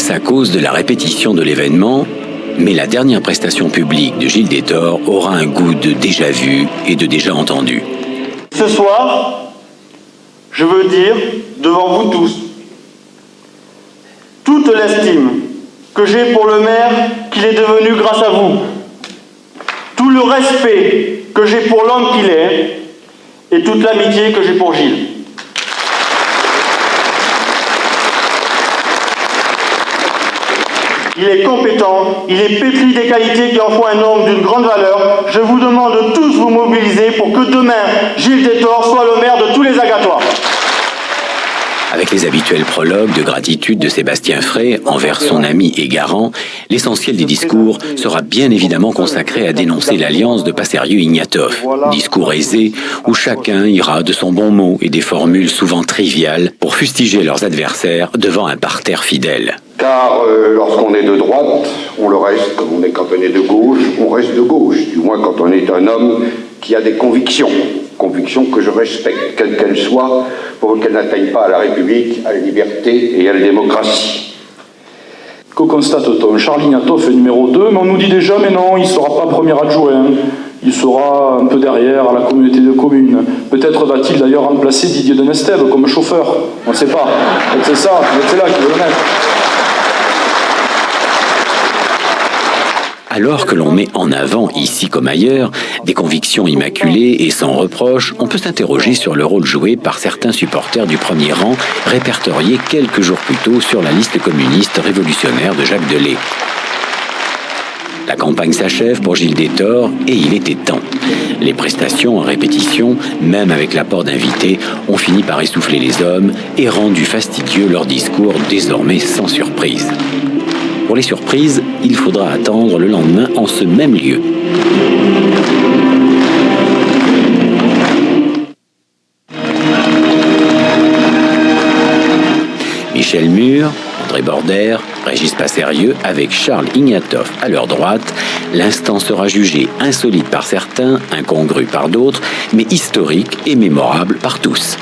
Est-ce à cause de la répétition de l'événement? Mais la dernière prestation publique de Gilles Détord aura un goût de déjà vu et de déjà entendu. Ce soir, je veux dire devant vous tous toute l'estime que j'ai pour le maire qu'il est devenu grâce à vous, tout le respect que j'ai pour l'homme qu'il est et toute l'amitié que j'ai pour Gilles. Il est compétent, il est pétri des qualités qui en font un homme d'une grande valeur. Je vous demande de tous vous mobiliser pour que demain, Gilles Détord soit le maire de tous les Agatois. Avec les habituels prologues de gratitude de Sébastien Frey envers son ami et garant, l'essentiel des discours sera bien évidemment consacré à dénoncer l'alliance de Passerieu-Ignatov. Discours aisé où chacun ira de son bon mot et des formules souvent triviales pour fustiger leurs adversaires devant un parterre fidèle. Car lorsqu'on est de droite, on le reste. Comme on est quand on est de gauche, on reste de gauche. Du moins quand on est un homme qui a des convictions. Convictions que je respecte, quelles qu'elles soient, pour qu'elles n'atteignent pas à la République, à la liberté et à la démocratie. Que constate-t-on? Charles Ignatov est numéro 2, mais on nous dit déjà, mais non, il ne sera pas premier adjoint. Il sera un peu derrière à la communauté de communes. Peut-être va-t-il d'ailleurs remplacer Didier Denestève comme chauffeur. On ne sait pas. C'est ça, c'est là qu'il veut le mettre. Alors que l'on met en avant, ici comme ailleurs, des convictions immaculées et sans reproche, on peut s'interroger sur le rôle joué par certains supporters du premier rang, répertoriés quelques jours plus tôt sur la liste communiste révolutionnaire de Jacques Delay. La campagne s'achève pour Gilles Détord et il était temps. Les prestations en répétition, même avec l'apport d'invités, ont fini par essouffler les hommes et rendu fastidieux leur discours désormais sans surprise. Pour les surprises, il faudra attendre le lendemain en ce même lieu. Michel Mur, André Border, Régis Passerieu avec Charles Ignatov à leur droite, l'instant sera jugé insolite par certains, incongru par d'autres, mais historique et mémorable par tous.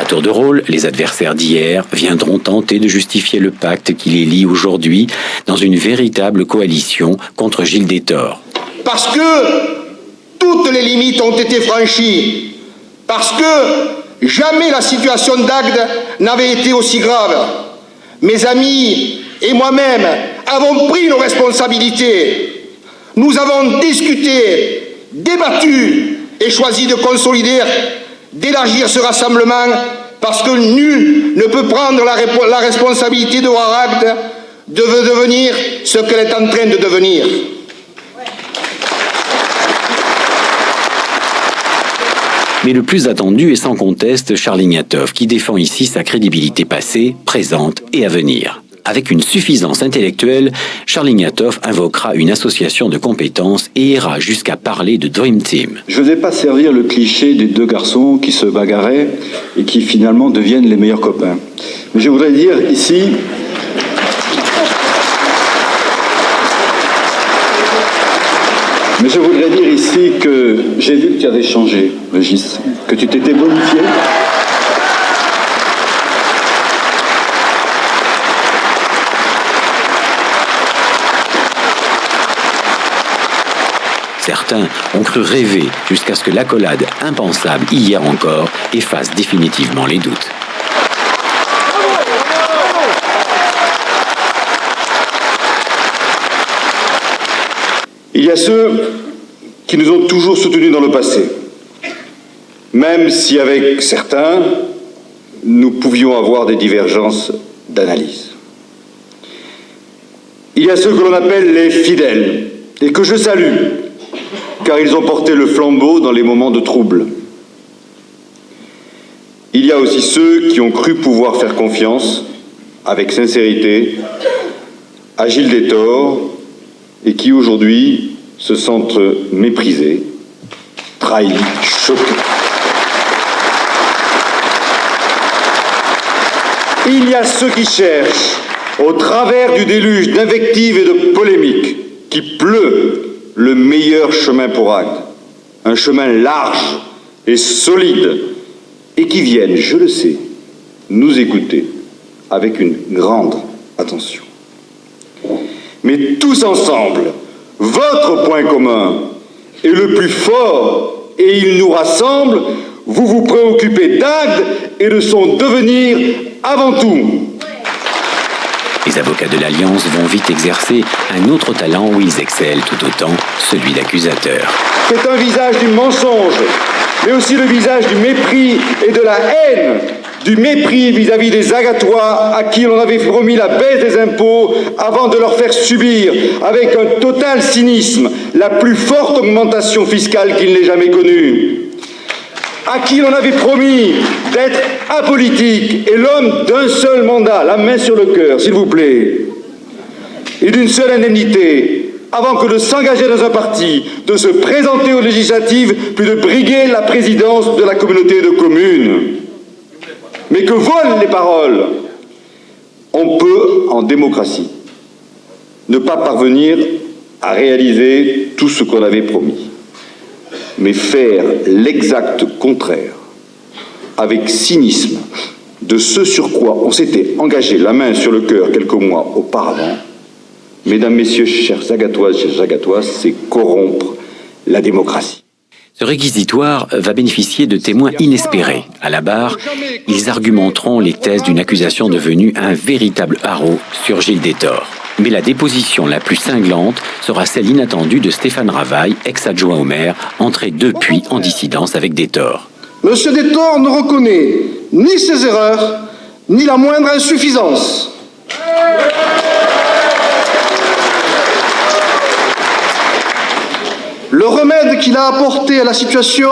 À tour de rôle, les adversaires d'hier viendront tenter de justifier le pacte qui les lie aujourd'hui dans une véritable coalition contre Gilles Détord. Parce que toutes les limites ont été franchies, parce que jamais la situation d'Agde n'avait été aussi grave. Mes amis et moi-même avons pris nos responsabilités. Nous avons discuté, débattu et choisi de consolider, d'élargir ce rassemblement parce que nul ne peut prendre la responsabilité de voir Agde de devenir ce qu'elle est en train de devenir. Mais le plus attendu est sans conteste Charles Ignatov, qui défend ici sa crédibilité passée, présente et à venir. Avec une suffisance intellectuelle, Charles Ignatov invoquera une association de compétences et ira jusqu'à parler de Dream Team. Je ne vais pas servir le cliché des deux garçons qui se bagarraient et qui finalement deviennent les meilleurs copains. Mais je voudrais dire ici... que j'ai vu que tu avais changé, Régis, que tu t'étais bonifié. Certains ont cru rêver jusqu'à ce que l'accolade impensable hier encore efface définitivement les doutes. Il y a ceux qui nous ont toujours soutenus dans le passé, même si avec certains, nous pouvions avoir des divergences d'analyse. Il y a ceux que l'on appelle les fidèles, et que je salue, car ils ont porté le flambeau dans les moments de trouble. Il y a aussi ceux qui ont cru pouvoir faire confiance, avec sincérité, à Gilles Détord, et qui aujourd'hui se sentent méprisés, trahis, choqués. Il y a ceux qui cherchent, au travers du déluge d'invectives et de polémiques, qui pleut, le meilleur chemin pour Agde, un chemin large et solide, et qui viennent, je le sais, nous écouter avec une grande Attention. Mais tous ensemble, votre point commun est le plus fort et il nous rassemble. Vous vous préoccupez d'Agde et de son devenir avant tout. Les avocats de l'Alliance vont vite exercer un autre talent où ils excellent tout autant, celui d'accusateur. C'est un visage du mensonge, mais aussi le visage du mépris et de la haine. Du mépris vis-à-vis des Agatois à qui l'on avait promis la baisse des impôts avant de leur faire subir, avec un total cynisme, la plus forte augmentation fiscale qu'ils n'aient jamais connue. À qui l'on avait promis d'être apolitique et l'homme d'un seul mandat, la main sur le cœur, s'il vous plaît, et d'une seule indemnité, avant que de s'engager dans un parti, de se présenter aux législatives, puis de briguer la présidence de la communauté de communes. Mais que volent les paroles? On peut, en démocratie, ne pas parvenir à réaliser tout ce qu'on avait promis, mais faire l'exact contraire, avec cynisme, de ce sur quoi on s'était engagé la main sur le cœur quelques mois auparavant. Mesdames, Messieurs, chers Agatoises, chers Agatois, c'est corrompre la démocratie. Ce réquisitoire va bénéficier de témoins inespérés. À la barre, ils argumenteront les thèses d'une accusation devenue un véritable haro sur Gilles Détord. Mais la déposition la plus cinglante sera celle inattendue de Stéphane Ravaille, ex-adjoint au maire, entré depuis en dissidence avec Détord. Monsieur Détord ne reconnaît ni ses erreurs, ni la moindre insuffisance. Le remède qu'il a apporté à la situation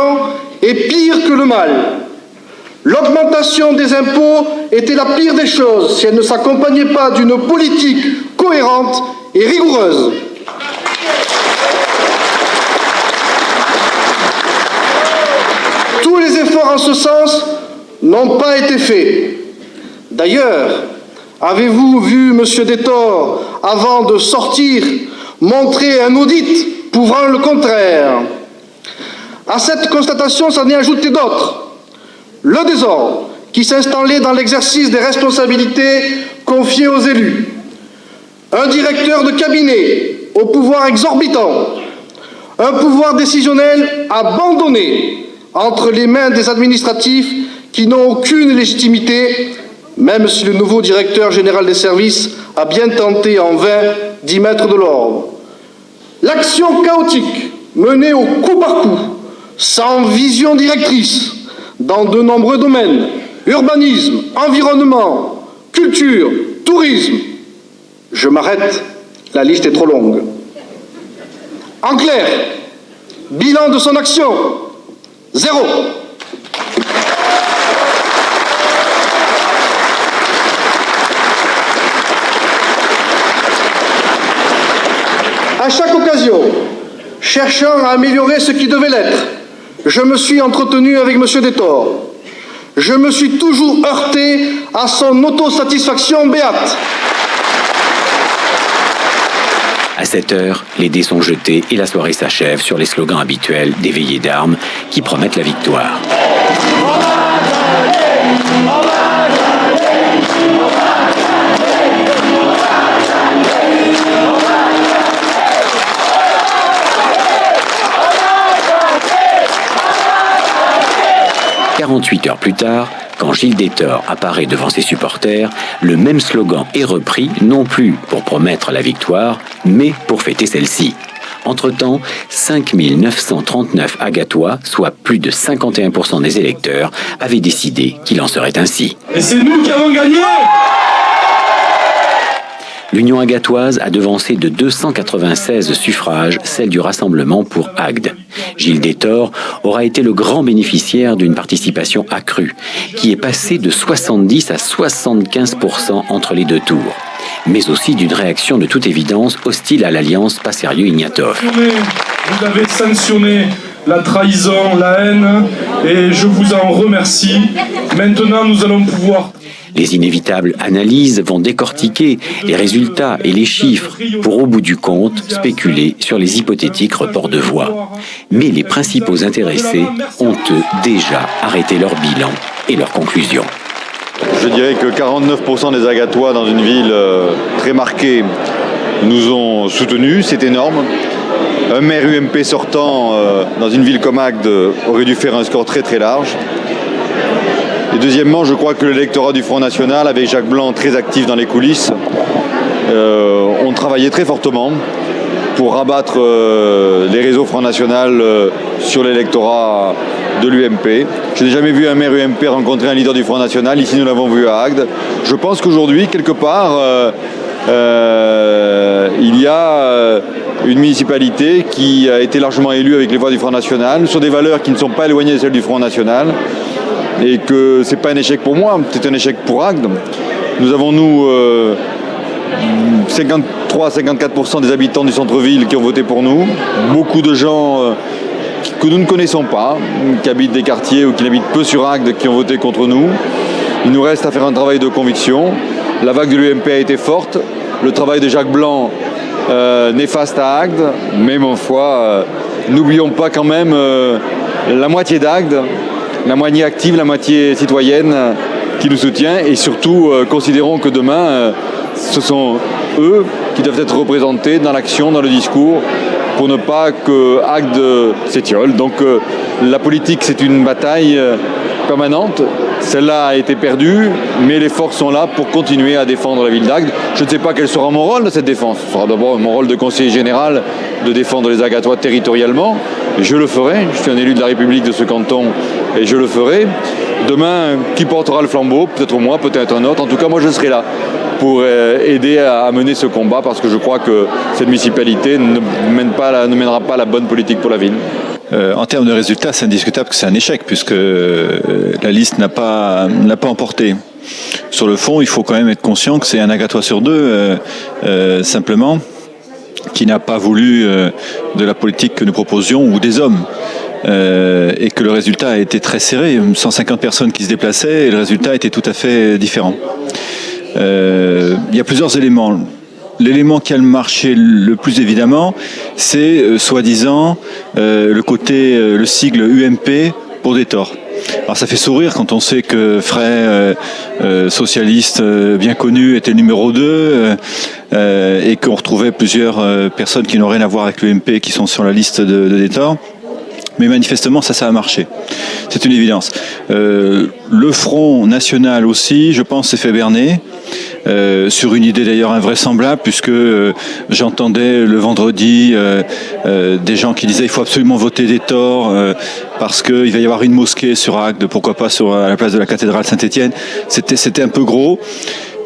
est pire que le mal. L'augmentation des impôts était la pire des choses si elle ne s'accompagnait pas d'une politique cohérente et rigoureuse. Tous les efforts en ce sens n'ont pas été faits. D'ailleurs, avez-vous vu M. Détord, avant de sortir, montrer un audit prouvant le contraire? À cette constatation s'en est ajouté d'autres. Le désordre qui s'installait dans l'exercice des responsabilités confiées aux élus. Un directeur de cabinet au pouvoir exorbitant. Un pouvoir décisionnel abandonné entre les mains des administratifs qui n'ont aucune légitimité, même si le nouveau directeur général des services a bien tenté en vain d'y mettre de l'ordre. L'action chaotique menée au coup par coup, sans vision directrice, dans de nombreux domaines, urbanisme, environnement, culture, tourisme. Je m'arrête, la liste est trop longue. En clair, bilan de son action, 0. À chaque occasion, cherchant à améliorer ce qui devait l'être, je me suis entretenu avec M. Détord. Je me suis toujours heurté à son autosatisfaction béate. À 7 heures, les dés sont jetés et la soirée s'achève sur les slogans habituels des veillées d'armes qui promettent la victoire. « 48 heures plus tard, quand Gilles Détord apparaît devant ses supporters, le même slogan est repris, non plus pour promettre la victoire, mais pour fêter celle-ci. Entre-temps, 5 939 Agatois, soit plus de 51% des électeurs, avaient décidé qu'il en serait ainsi. Et c'est nous qui avons gagné! L'Union agatoise a devancé de 296 suffrages celle du Rassemblement pour Agde. Gilles Détord aura été le grand bénéficiaire d'une participation accrue, qui est passée de 70 à 75% entre les deux tours, mais aussi d'une réaction de toute évidence hostile à l'alliance Passerieu-Ignatov. Vous avez sanctionné la trahison, la haine, et je vous en remercie. Maintenant, nous allons pouvoir... Les inévitables analyses vont décortiquer les résultats et les chiffres pour, au bout du compte, spéculer sur les hypothétiques reports de voix. Mais les principaux intéressés ont, eux, déjà arrêté leur bilan et leurs conclusions. Je je dirais que 49% des Agatois dans une ville très marquée nous ont soutenus, c'est énorme. Un maire UMP sortant dans une ville comme Agde aurait dû faire un score très très large. Et deuxièmement, je crois que l'électorat du Front National, avec Jacques Blanc très actif dans les coulisses, ont travaillé très fortement pour rabattre les réseaux Front National sur l'électorat de l'UMP. Je n'ai jamais vu un maire UMP rencontrer un leader du Front National. Ici, nous l'avons vu à Agde. Je pense qu'aujourd'hui, quelque part, il y a une municipalité qui a été largement élue avec les voix du Front National, sur des valeurs qui ne sont pas éloignées de celles du Front National, et que ce n'est pas un échec pour moi, c'est un échec pour Agde. Nous avons, 53-54% des habitants du centre-ville qui ont voté pour nous, beaucoup de gens que nous ne connaissons pas, qui habitent des quartiers ou qui habitent peu sur Agde, qui ont voté contre nous. Il nous reste à faire un travail de conviction. La vague de l'UMP a été forte, le travail de Jacques Blanc néfaste à Agde, mais ma foi, n'oublions pas quand même la moitié d'Agde, la moitié active, la moitié citoyenne qui nous soutient, et surtout considérons que demain, ce sont eux qui doivent être représentés dans l'action, dans le discours, pour ne pas que Agde s'étiole. Donc la politique, c'est une bataille permanente. Celle-là a été perdue, mais les forces sont là pour continuer à défendre la ville d'Agde. Je ne sais pas quel sera mon rôle de cette défense. Ce sera d'abord mon rôle de conseiller général de défendre les Agatois territorialement. Je le ferai. Je suis un élu de la République de ce canton et je le ferai. Demain, qui portera le flambeau? Peut-être moi, peut-être un autre. En tout cas, moi, je serai là pour aider à mener ce combat, parce que je crois que cette municipalité ne mènera pas la bonne politique pour la ville. En termes de résultats, c'est indiscutable que c'est un échec, puisque la liste n'a pas emporté. Sur le fond, il faut quand même être conscient que c'est un Agatois sur deux, simplement, qui n'a pas voulu de la politique que nous proposions, ou des hommes. Et que le résultat a été très serré, 150 personnes qui se déplaçaient, et le résultat était tout à fait différent. Il y a plusieurs éléments. L'élément qui a le marché le plus évidemment, c'est soi-disant le sigle UMP pour des torts. Alors ça fait sourire quand on sait que Frey, socialiste bien connu, était le numéro 2 et qu'on retrouvait plusieurs personnes qui n'ont rien à voir avec l'UMP qui sont sur la liste de Détor. Mais manifestement, ça a marché. C'est une évidence. Le Front National aussi, je pense, s'est fait berner. Sur une idée d'ailleurs invraisemblable, puisque j'entendais le vendredi des gens qui disaient il faut absolument voter Détor parce qu'il va y avoir une mosquée sur Agde, pourquoi pas à la place de la cathédrale Saint-Étienne. C'était un peu gros.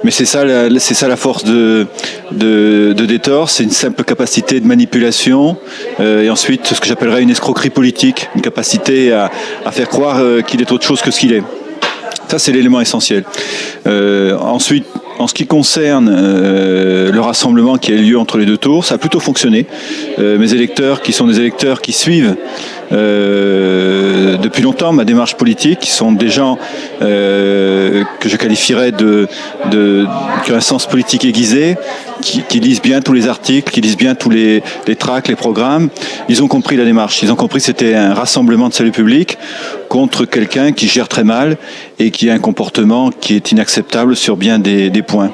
Mais c'est ça la force de Détor, c'est une simple capacité de manipulation et ensuite ce que j'appellerais une escroquerie politique, une capacité à faire croire qu'il est autre chose que ce qu'il est. Ça, c'est l'élément essentiel. Ensuite, en ce qui concerne le rassemblement qui a eu lieu entre les deux tours, ça a plutôt fonctionné. Mes électeurs, qui sont des électeurs qui suivent depuis longtemps ma démarche politique, qui sont des gens que je qualifierais qui ont un sens politique aiguisé, qui lisent bien tous les articles, qui lisent bien tous les tracts, les programmes. Ils ont compris la démarche. Ils ont compris que c'était un rassemblement de salut public contre quelqu'un qui gère très mal et qui a un comportement qui est inacceptable sur bien des points.